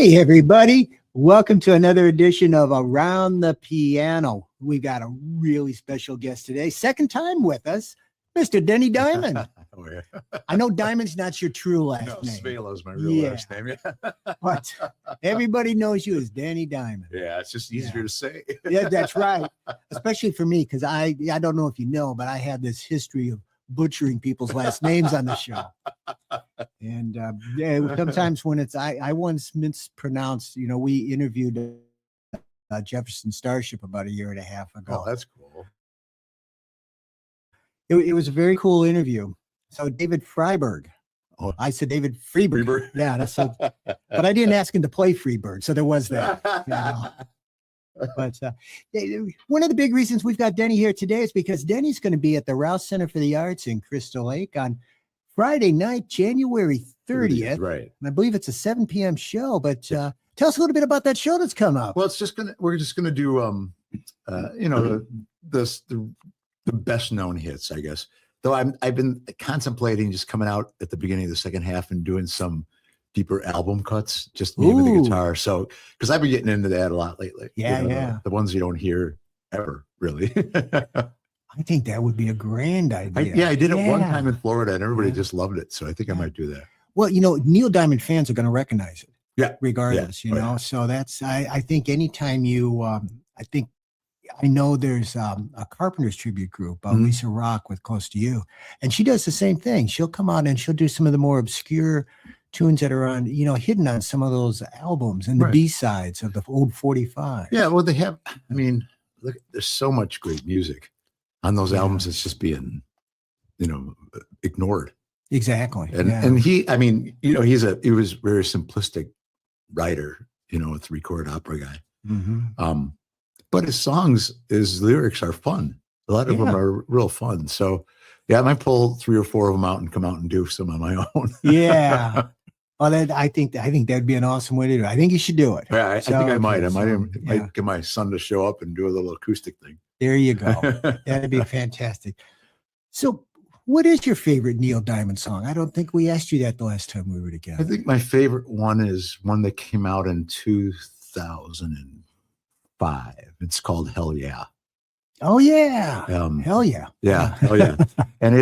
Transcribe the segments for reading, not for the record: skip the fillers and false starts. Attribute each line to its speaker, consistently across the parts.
Speaker 1: Hey, everybody. Welcome to another edition of Around the Piano. We got a really special guest today. Second time with us, Mr. Denny Diamond.
Speaker 2: Oh, yeah.
Speaker 1: I know Diamond's not your true last
Speaker 2: No,
Speaker 1: name.
Speaker 2: Svalo's my real last name. Yeah.
Speaker 1: But everybody knows you as Denny Diamond.
Speaker 2: Yeah, it's just easier to say.
Speaker 1: Yeah, that's right. Especially for me, because I don't know if you know, but I have this history of butchering people's last names on the show. And yeah, sometimes when it's I once mispronounced, we interviewed Jefferson Starship about a year and a half ago.
Speaker 2: Oh, that's cool.
Speaker 1: It was a very cool interview. So David Freiberg.
Speaker 2: Oh,
Speaker 1: I said David Freeberg.
Speaker 2: Freeberg?
Speaker 1: Yeah, that's so, but I didn't ask him to play Freebird, so there was that. But one of the big reasons we've got Denny here today is because Denny's going to be at the Raue Center for the Arts in Crystal Lake on Friday night, January 30th.
Speaker 2: Right.
Speaker 1: And I believe it's a 7 p.m. show. But tell us a little bit about that show that's come up.
Speaker 2: Well, we're just gonna do the best known hits, I guess. Though I've been contemplating just coming out at the beginning of the second half and doing some deeper album cuts, just me with the guitar. So, because I've been getting into that a lot lately.
Speaker 1: Yeah.
Speaker 2: The ones you don't hear ever, really.
Speaker 1: I think that would be a grand idea.
Speaker 2: I did it one time in Florida and everybody just loved it. So I think I might do that.
Speaker 1: Well, Neil Diamond fans are going to recognize it.
Speaker 2: Yeah.
Speaker 1: Regardless, So that's, I think anytime I know there's a Carpenters tribute group, Lisa Rock with Close to You, and she does the same thing. She'll come out and she'll do some of the more obscure tunes that are on, hidden on some of those albums and the B-sides of the old 45.
Speaker 2: Yeah, well, they have, look, there's so much great music on those albums. It's just being, ignored.
Speaker 1: Exactly.
Speaker 2: And he was very simplistic writer, a three-chord opera guy.
Speaker 1: Mm-hmm.
Speaker 2: But his lyrics are fun. A lot of them are real fun. So yeah, I might pull 3 or 4 of them out and come out and do some on my own.
Speaker 1: Yeah. Well, I think that'd be an awesome way to do it. I think you should do it.
Speaker 2: Yeah, I think I might. I might get my son to show up and do a little acoustic thing.
Speaker 1: There you go. That'd be fantastic. So what is your favorite Neil Diamond song? I don't think we asked you that the last time we were together.
Speaker 2: I think my favorite one is one that came out in 2005. It's called Hell Yeah.
Speaker 1: Oh yeah. Hell yeah.
Speaker 2: Yeah. Oh yeah. And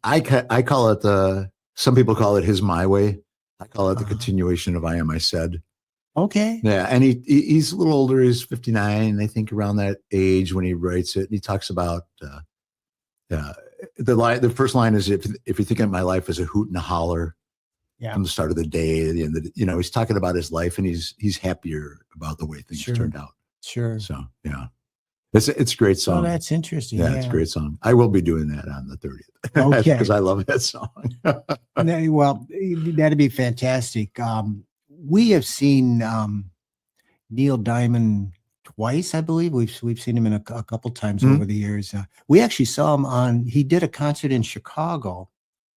Speaker 2: I call it some people call it His My Way. I call it the continuation of I Am I Said. Okay. Yeah. And he's a little older. He's 59, I think, around that age when he writes it. And he talks about the first line is if you think of my life as a hoot and a holler from the start of the day to the end of the, he's talking about his life and he's happier about the way things turned out. Sure. So yeah. It's a great song.
Speaker 1: Oh, that's interesting.
Speaker 2: Yeah, it's a great song. I will be doing that on the 30th.
Speaker 1: Okay.
Speaker 2: Because I love that song.
Speaker 1: Well, that'd be fantastic. We have seen Neil Diamond twice, I believe. We've seen him in a couple times over the years. We actually saw him he did a concert in Chicago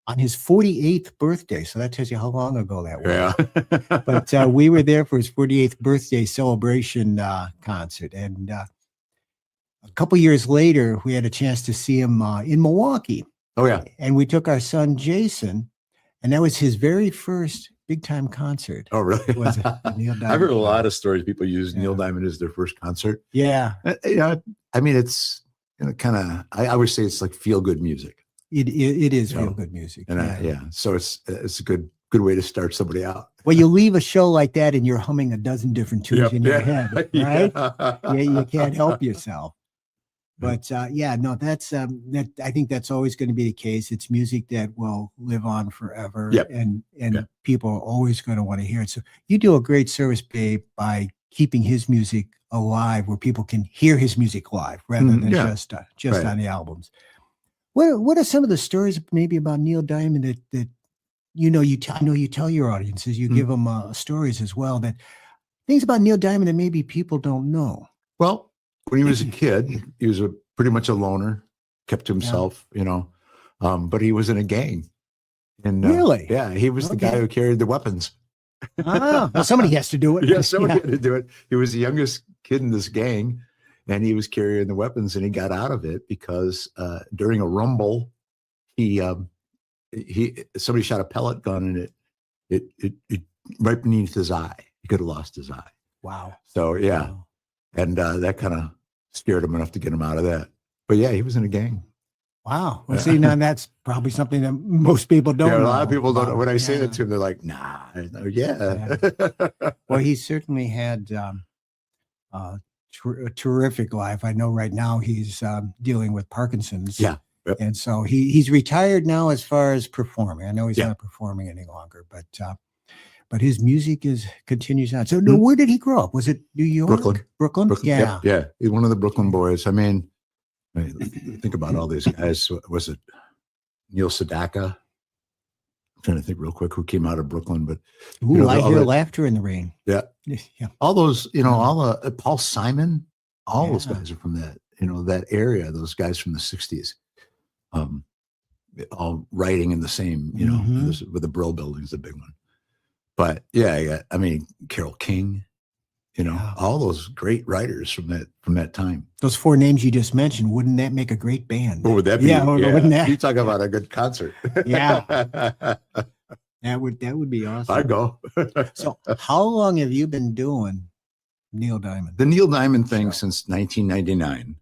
Speaker 1: on his 48th birthday. So that tells you how long ago that was.
Speaker 2: Yeah.
Speaker 1: But we were there for his 48th birthday celebration concert. And a couple years later, we had a chance to see him in Milwaukee.
Speaker 2: Oh, yeah.
Speaker 1: And we took our son, Jason, and that was his very first big-time concert.
Speaker 2: Oh, really?
Speaker 1: Was Neil Diamond.
Speaker 2: I've heard a lot of stories. People use Neil Diamond as their first concert.
Speaker 1: Yeah.
Speaker 2: It's kind of, I always say it's like feel-good music.
Speaker 1: It is feel-good music.
Speaker 2: And so it's a good way to start somebody out.
Speaker 1: Well, you leave a show like that and you're humming a dozen different tunes in your head, right? Yeah, you can't help yourself. But that's I think that's always going to be the case. It's music that will live on forever, and people are always going to want to hear it. So you do a great service, babe, by keeping his music alive, where people can hear his music live rather than just on the albums. What are some of the stories maybe about Neil Diamond that I know you tell your audiences, you give them stories as well, that things about Neil Diamond that maybe people don't know?
Speaker 2: Well, when he was a kid, he was pretty much a loner, kept to himself, but he was in a gang. And
Speaker 1: really?
Speaker 2: Yeah, he was the guy who carried the weapons.
Speaker 1: Well, somebody has to do it.
Speaker 2: Yeah, somebody had to do it. He was the youngest kid in this gang, and he was carrying the weapons, and he got out of it because during a rumble, somebody shot a pellet gun, and it right beneath his eye. he could have lost his eye.
Speaker 1: Wow.
Speaker 2: So yeah,
Speaker 1: Wow.
Speaker 2: and that kind of scared him enough to get him out of that. But yeah, he was in a gang.
Speaker 1: Wow. Well, see, now that's probably something that most people don't know.
Speaker 2: A lot of people don't know. When I say
Speaker 1: Yeah.
Speaker 2: that to them, they're like, nah, yeah.
Speaker 1: Well, he certainly had a terrific life. I know right now he's dealing with Parkinson's.
Speaker 2: Yeah. Yep.
Speaker 1: And so he's retired now as far as performing. I know he's
Speaker 2: Yeah.
Speaker 1: not performing any longer, but his music continues on. So where did he grow up? Was it New York? Brooklyn? Yeah.
Speaker 2: Yep. Yeah. He's one of the Brooklyn boys. I mean, think about all these guys. Was it Neil Sedaka? I'm trying to think real quick who came out of Brooklyn, but
Speaker 1: Ooh, I hear laughter in the rain.
Speaker 2: Yeah.
Speaker 1: Yeah.
Speaker 2: All those, all Paul Simon, all those guys are from that, that area, those guys from the 60s. All writing in the same, with the Brill Building's the big one. But yeah, I mean, Carole King, all those great writers from that time.
Speaker 1: Those 4 names you just mentioned, wouldn't that make a great band?
Speaker 2: What would that be?
Speaker 1: Yeah, wouldn't that?
Speaker 2: You talk about a good concert.
Speaker 1: Yeah. That would be awesome.
Speaker 2: I'd go.
Speaker 1: So how long have you been doing Neil Diamond?
Speaker 2: The Neil Diamond thing since 1999.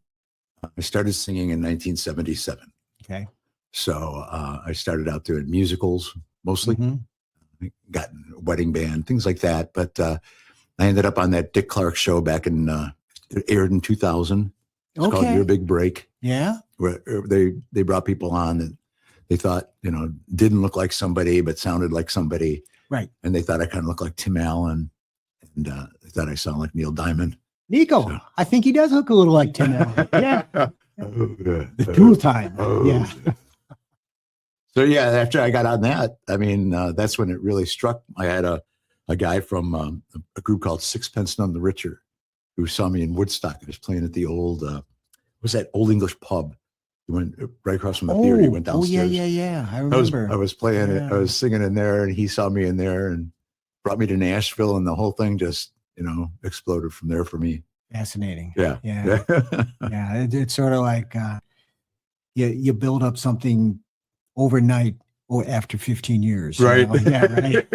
Speaker 2: I started singing in 1977.
Speaker 1: Okay.
Speaker 2: So I started out doing musicals mostly. Got in a wedding band, things like that. But I ended up on that Dick Clark show back in, it aired in 2000. It's called Your Big Break.
Speaker 1: Yeah.
Speaker 2: Where they brought people on that they thought, didn't look like somebody, but sounded like somebody.
Speaker 1: Right.
Speaker 2: And they thought I kind of looked like Tim Allen. And they thought I sounded like Neil Diamond.
Speaker 1: Nico, so. I think he does look a little like Tim Allen. Yeah. The tool time. Yeah.
Speaker 2: So yeah, after I got on that, I mean, that's when it really struck. I had a guy from a group called Sixpence None the Richer who saw me in Woodstock. I was playing at the old, what's that old English pub? He went right across from the theater. He went downstairs.
Speaker 1: Yeah. I remember.
Speaker 2: I was playing it. I was singing in there, and he saw me in there and brought me to Nashville, and the whole thing just, exploded from there for me.
Speaker 1: Fascinating.
Speaker 2: Yeah.
Speaker 1: Yeah. It's sort of like you build up something overnight or after 15 years.
Speaker 2: Right.
Speaker 1: Yeah, right.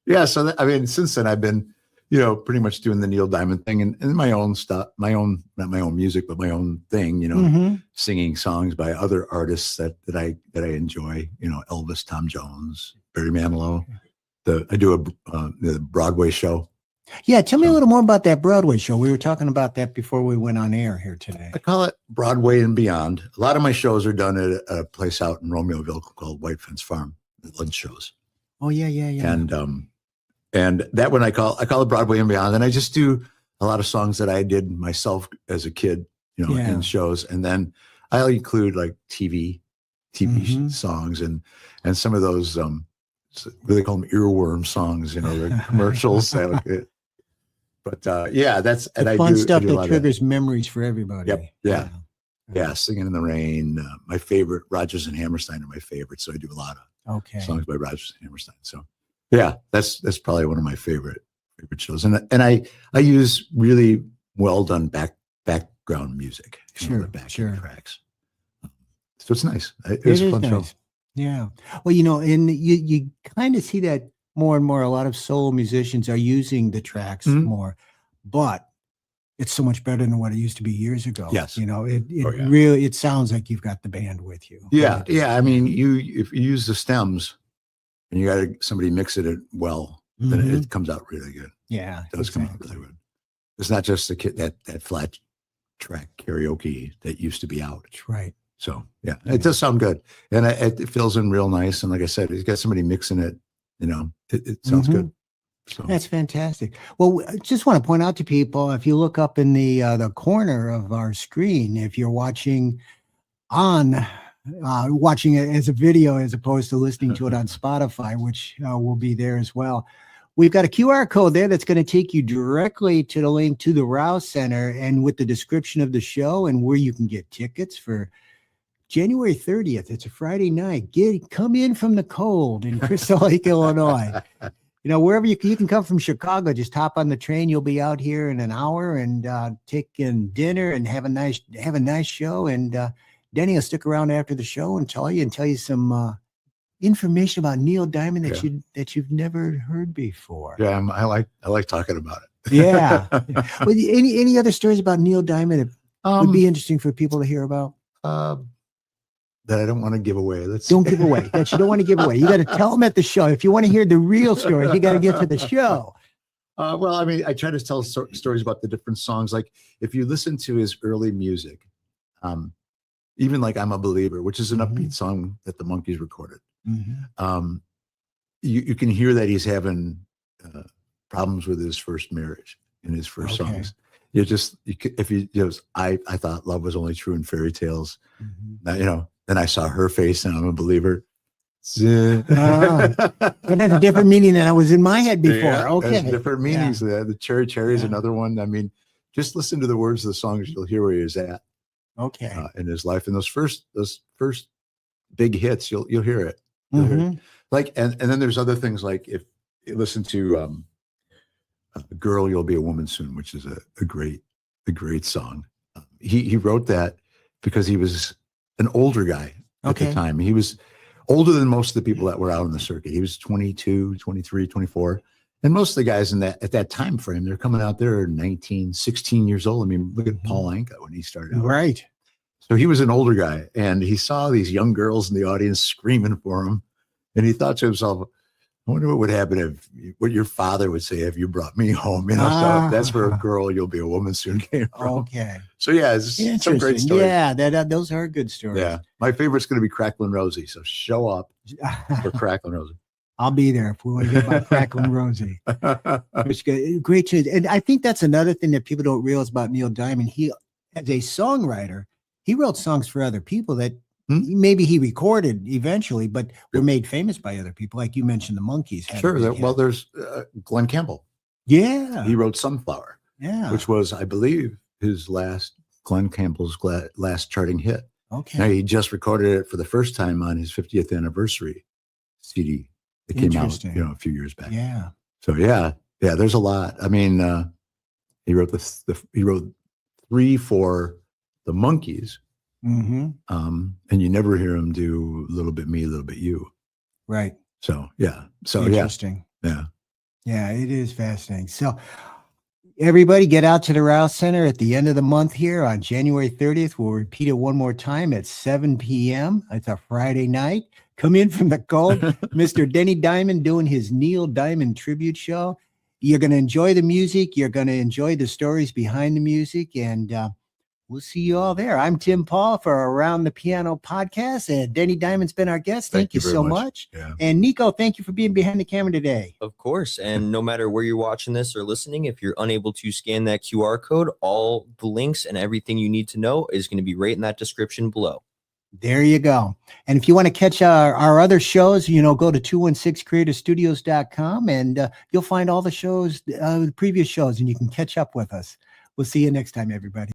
Speaker 2: Yeah. So, since then I've been, pretty much doing the Neil Diamond thing and my own stuff, not my own music, but my own thing, singing songs by other artists that I enjoy, Elvis, Tom Jones, Barry Manilow. I do the Broadway show.
Speaker 1: Yeah. Tell me a little more about that Broadway show. We were talking about that before we went on air here today.
Speaker 2: I call it Broadway and Beyond. A lot of my shows are done at a place out in Romeoville called White Fence Farm, lunch shows.
Speaker 1: Oh, yeah.
Speaker 2: And that one I call it Broadway and Beyond. And I just do a lot of songs that I did myself as a kid, in shows. And then I'll include like TV songs and some of those, what do they call them? Earworm songs, the commercials. But yeah, that's
Speaker 1: and fun stuff that triggers memories for everybody.
Speaker 2: Yep. Yeah. Singing in the Rain. My favorite, Rodgers and Hammerstein are my favorite. So I do a lot of songs by Rodgers and Hammerstein. So yeah, that's probably one of my favorite shows. And I use really well done background music.
Speaker 1: Sure.
Speaker 2: Tracks. So it's nice. It's a fun show.
Speaker 1: Yeah. Well, and you kind of see that more and more. A lot of solo musicians are using the tracks more, but it's so much better than what it used to be years ago.
Speaker 2: Yes.
Speaker 1: Really, it sounds like you've got the band with you.
Speaker 2: Yeah. Yeah. I mean, if you use the stems and you got somebody mix it well, then it comes out really good.
Speaker 1: Yeah.
Speaker 2: It does come out really good. It's not just that flat track karaoke that used to be out.
Speaker 1: That's right.
Speaker 2: So yeah, it does sound good, and it fills in real nice. And like I said, it's got somebody mixing it. It sounds good. So
Speaker 1: that's fantastic. Well, I just want to point out to people, if you look up in the corner of our screen, if you're watching it as a video as opposed to listening to it on Spotify, which will be there as well. We've got a QR code there that's going to take you directly to the link to the Raue Center and with the description of the show and where you can get tickets for January 30th. It's a Friday night. Come in from the cold in Crystal Lake, Illinois. Wherever you can come from Chicago, just hop on the train. You'll be out here in an hour and take in dinner and have a nice show. And Denny will stick around after the show and tell you some information about Neil Diamond that you've never heard before.
Speaker 2: Yeah, I like talking about it.
Speaker 1: Yeah. Well, any other stories about Neil Diamond that would be interesting for people to hear about?
Speaker 2: That I don't want to give away.
Speaker 1: Don't give away. That you don't want to give away. You got to tell them at the show. If you want to hear the real stories, you got to get to the show.
Speaker 2: Well, I mean, I try to tell stories about the different songs. Like if you listen to his early music, even like "I'm a Believer," which is an upbeat song that the Monkees recorded, you can hear that he's having problems with his first marriage in his first songs. I thought love was only true in fairy tales. Now, then I saw her face and I'm a believer.
Speaker 1: But that's a different meaning than I was in my head before. Okay.
Speaker 2: Different meanings. Yeah. The Cherry is another one. I mean, just listen to the words of the songs. You'll hear where he was at.
Speaker 1: Okay.
Speaker 2: In his life. And those first big hits, you'll hear it. You'll hear it. Like, and then there's other things like if you listen to Girl, You'll Be a Woman Soon, which is a great song. He wrote that because he was an older guy at the time. He was older than most of the people that were out on the circuit. He was 22, 23, 24. And most of the guys at that time frame, they're coming out there 19, 16 years old. I mean, look at Paul Anka when he started out.
Speaker 1: Right.
Speaker 2: So he was an older guy and he saw these young girls in the audience screaming for him. And he thought to himself, I wonder what would happen what your father would say if you brought me home. So that's where Girl, You'll Be a Woman Soon came from.
Speaker 1: Okay.
Speaker 2: So yeah, it's some great stories.
Speaker 1: Yeah, those are good stories.
Speaker 2: Yeah. My favorite's going to be Cracklin' Rosie. So show up for Cracklin' Rosie.
Speaker 1: I'll be there if we want to get my Cracklin' Rosie. Great choice. And I think that's another thing that people don't realize about Neil Diamond. He, as a songwriter, he wrote songs for other people that maybe he recorded eventually, but were made famous by other people. Like you mentioned, the Monkees.
Speaker 2: Sure. There's Glenn Campbell.
Speaker 1: Yeah.
Speaker 2: He wrote Sunflower.
Speaker 1: Yeah.
Speaker 2: Which was, I believe, Glenn Campbell's last charting hit.
Speaker 1: Okay.
Speaker 2: Now, he just recorded it for the first time on his 50th anniversary CD. It came out, a few years back.
Speaker 1: Yeah.
Speaker 2: So there's a lot. I mean, he wrote he wrote 3 for the Monkees. And you never hear him do "A Little Bit Me, a Little Bit You."
Speaker 1: Right.
Speaker 2: So
Speaker 1: interesting.
Speaker 2: Yeah.
Speaker 1: It is fascinating. So everybody get out to the Raue Center at the end of the month here on January 30th. We'll repeat it one more time at 7 p.m. It's a Friday night. Come in from the cold. Mr. Denny Diamond doing his Neil Diamond tribute show. You're going to enjoy the music. You're going to enjoy the stories behind the music. And we'll see you all there. I'm Tim Paul for Around the Piano podcast. And Denny Diamond's been our guest. Thank you so much.
Speaker 2: Yeah.
Speaker 1: And Nico, thank you for being behind the camera today.
Speaker 3: Of course. And no matter where you're watching this or listening, if you're unable to scan that QR code, all the links and everything you need to know is going to be right in that description below.
Speaker 1: There you go. And if you want to catch our other shows, go to 216creativestudios.com and you'll find all the shows, the previous shows, and you can catch up with us. We'll see you next time, everybody.